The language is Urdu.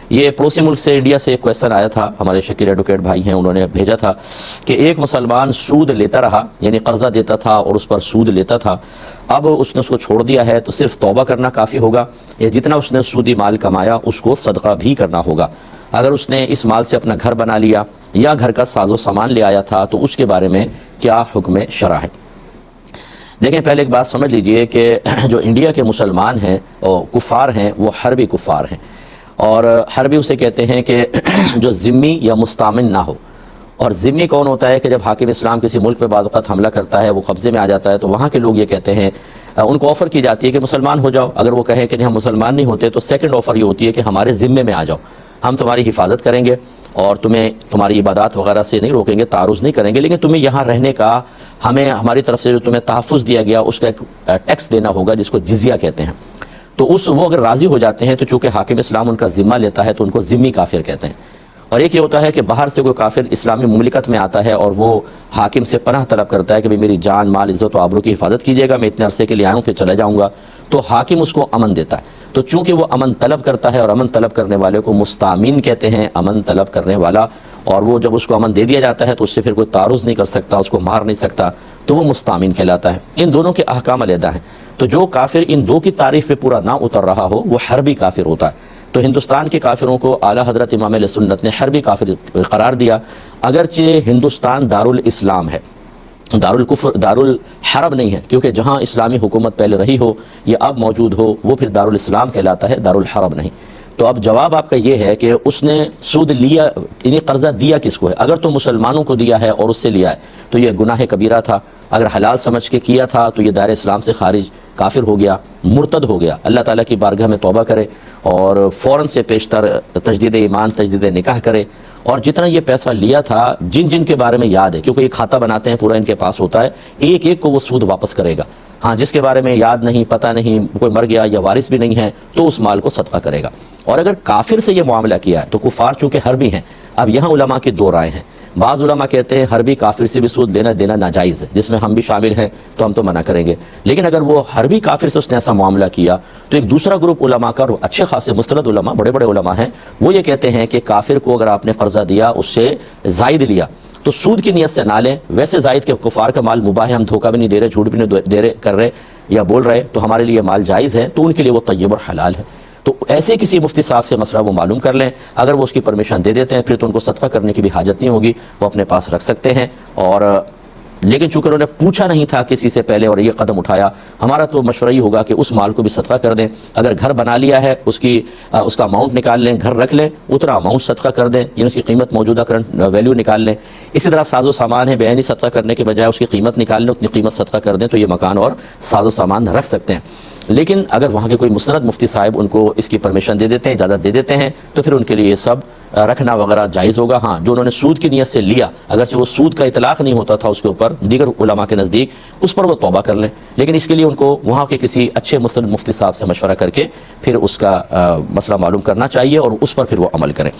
یہ پڑوسی ملک سے انڈیا سے ایک کویسچن آیا تھا، ہمارے شکیل ایڈوکیٹ بھائی ہیں، انہوں نے بھیجا تھا کہ ایک مسلمان سود لیتا رہا، یعنی قرضہ دیتا تھا اور اس پر سود لیتا تھا، اب اس نے اس کو چھوڑ دیا ہے تو صرف توبہ کرنا کافی ہوگا یا جتنا اس نے سودی مال کمایا اس کو صدقہ بھی کرنا ہوگا؟ اگر اس نے اس مال سے اپنا گھر بنا لیا یا گھر کا ساز و سامان لے آیا تھا تو اس کے بارے میں کیا حکم شرع ہے؟ دیکھیں، پہلے ایک بات سمجھ لیجئے کہ جو انڈیا کے مسلمان ہیں اور کفار ہیں وہ حربی کفار ہیں، اور حربی اسے کہتے ہیں کہ جو ذمی یا مستامن نہ ہو۔ اور ذمی کون ہوتا ہے کہ جب حاکم اسلام کسی ملک پہ بعض اوقات حملہ کرتا ہے، وہ قبضے میں آ جاتا ہے، تو وہاں کے لوگ یہ کہتے ہیں، ان کو آفر کی جاتی ہے کہ مسلمان ہو جاؤ۔ اگر وہ کہیں کہ نہیں ہم مسلمان نہیں ہوتے تو سیکنڈ آفر یہ ہوتی ہے کہ ہمارے ذمے میں آ جاؤ، ہم تمہاری حفاظت کریں گے اور تمہیں تمہاری عبادات وغیرہ سے نہیں روکیں گے، تعرض نہیں کریں گے، لیکن تمہیں یہاں رہنے کا ہماری طرف سے جو تمہیں تحفظ دیا گیا اس کا ایک ٹیکس دینا ہوگا جس کو جزیہ کہتے ہیں۔ تو وہ اگر راضی ہو جاتے ہیں تو چونکہ حاکم اسلام ان کا ذمہ لیتا ہے تو ان کو ذمی کافر کہتے ہیں۔ اور ایک یہ ہوتا ہے کہ باہر سے کوئی کافر اسلامی مملکت میں آتا ہے اور وہ حاکم سے پناہ طلب کرتا ہے کہ میری جان مال عزت و آبرو کی حفاظت کیجیے گا، میں اتنے عرصے کے لیے آیا ہوں پھر چلا جاؤں گا، تو حاکم اس کو امن دیتا ہے۔ تو چونکہ وہ امن طلب کرتا ہے اور امن طلب کرنے والے کو مستامین کہتے ہیں، امن طلب کرنے والا، اور وہ جب اس کو امن دے دیا جاتا ہے تو اس سے پھر کوئی تعرض نہیں کر سکتا، اس کو مار نہیں سکتا، تو وہ مستامین کہلاتا ہے۔ ان دونوں کے احکام علیحدہ ہیں۔ تو جو کافر ان دو کی تعریف پہ پورا نہ اتر رہا ہو وہ حربی کافر ہوتا ہے۔ تو ہندوستان کے کافروں کو اعلیٰ حضرت امام اہل سنت نے حربی کافر قرار دیا، اگرچہ ہندوستان دارالاسلام ہے، دارالحرب نہیں ہے، کیونکہ جہاں اسلامی حکومت پہلے رہی ہو یا اب موجود ہو وہ پھر دارالاسلام کہلاتا ہے، دارالحرب نہیں۔ تو اب جواب آپ کا یہ ہے کہ اس نے سود لیا، یعنی قرضہ دیا کس کو ہے؟ اگر تو مسلمانوں کو دیا ہے اور اس سے لیا ہے تو یہ گناہ کبیرہ تھا، اگر حلال سمجھ کے کیا تھا تو یہ دائرہ اسلام سے خارج کافر ہو گیا، مرتد ہو گیا۔ اللہ تعالیٰ کی بارگاہ میں توبہ کرے اور فوراً سے پیشتر تجدید ایمان، تجدید نکاح کرے، اور جتنا یہ پیسہ لیا تھا جن کے بارے میں یاد ہے، کیونکہ یہ کھاتہ بناتے ہیں پورا ان کے پاس ہوتا ہے، ایک ایک کو وہ سود واپس کرے گا۔ ہاں، جس کے بارے میں یاد نہیں، پتہ نہیں، کوئی مر گیا یا وارث بھی نہیں ہے تو اس مال کو صدقہ کرے گا۔ اور اگر کافر سے یہ معاملہ کیا ہے تو کفار چونکہ حربی ہیں، اب یہاں علماء کی دو رائے ہیں۔ بعض علماء کہتے ہیں حربی کافر سے بھی سود لینا دینا ناجائز ہے، جس میں ہم بھی شامل ہیں تو ہم تو منع کریں گے، لیکن اگر وہ حربی کافر سے اس نے ایسا معاملہ کیا تو ایک دوسرا گروپ علماء کا، اچھے خاصے مستند علماء، بڑے بڑے علماء ہیں، وہ یہ کہتے ہیں کہ کافر کو اگر آپ نے قرضہ دیا، اس سے زائد لیا تو سود کی نیت سے نہ لیں۔ ویسے زائد کے کفار کا مال مباح ہے، ہم دھوکہ بھی نہیں دے رہے، جھوٹ بھی نہیں دے رہے کر رہے یا بول رہے، تو ہمارے لیے مال جائز ہے، تو ان کے لیے وہ طیب اور حلال ہے۔ تو ایسے کسی مفتی صاحب سے مسئلہ وہ معلوم کر لیں، اگر وہ اس کی پرمیشن دے دیتے ہیں پھر تو ان کو صدقہ کرنے کی بھی حاجت نہیں ہوگی، وہ اپنے پاس رکھ سکتے ہیں۔ اور لیکن چونکہ انہوں نے پوچھا نہیں تھا کسی سے پہلے اور یہ قدم اٹھایا، ہمارا تو مشورہ یہ ہوگا کہ اس مال کو بھی صدقہ کر دیں۔ اگر گھر بنا لیا ہے اس کا اماؤنٹ نکال لیں، گھر رکھ لیں، اتنا اماؤنٹ صدقہ کر دیں، یعنی اس کی قیمت موجودہ کرنٹ ویلیو نکال لیں۔ اسی طرح ساز و سامان ہے، بے صدقہ کرنے کے بجائے اس کی قیمت نکال لیں، اتنی قیمت صدقہ کر دیں تو یہ مکان اور ساز و سامان رکھ سکتے ہیں۔ لیکن اگر وہاں کے کوئی مستند مفتی صاحب ان کو اس کی پرمیشن دے دیتے ہیں، اجازت دے دیتے ہیں، تو پھر ان کے لیے یہ سب رکھنا وغیرہ جائز ہوگا۔ ہاں، جو انہوں نے سود کی نیت سے لیا، اگرچہ وہ سود کا اطلاق نہیں ہوتا تھا اس کے اوپر دیگر علماء کے نزدیک، اس پر وہ توبہ کر لیں، لیکن اس کے لیے ان کو وہاں کے کسی اچھے مستند مفتی صاحب سے مشورہ کر کے پھر اس کا مسئلہ معلوم کرنا چاہیے اور اس پر پھر وہ عمل کریں۔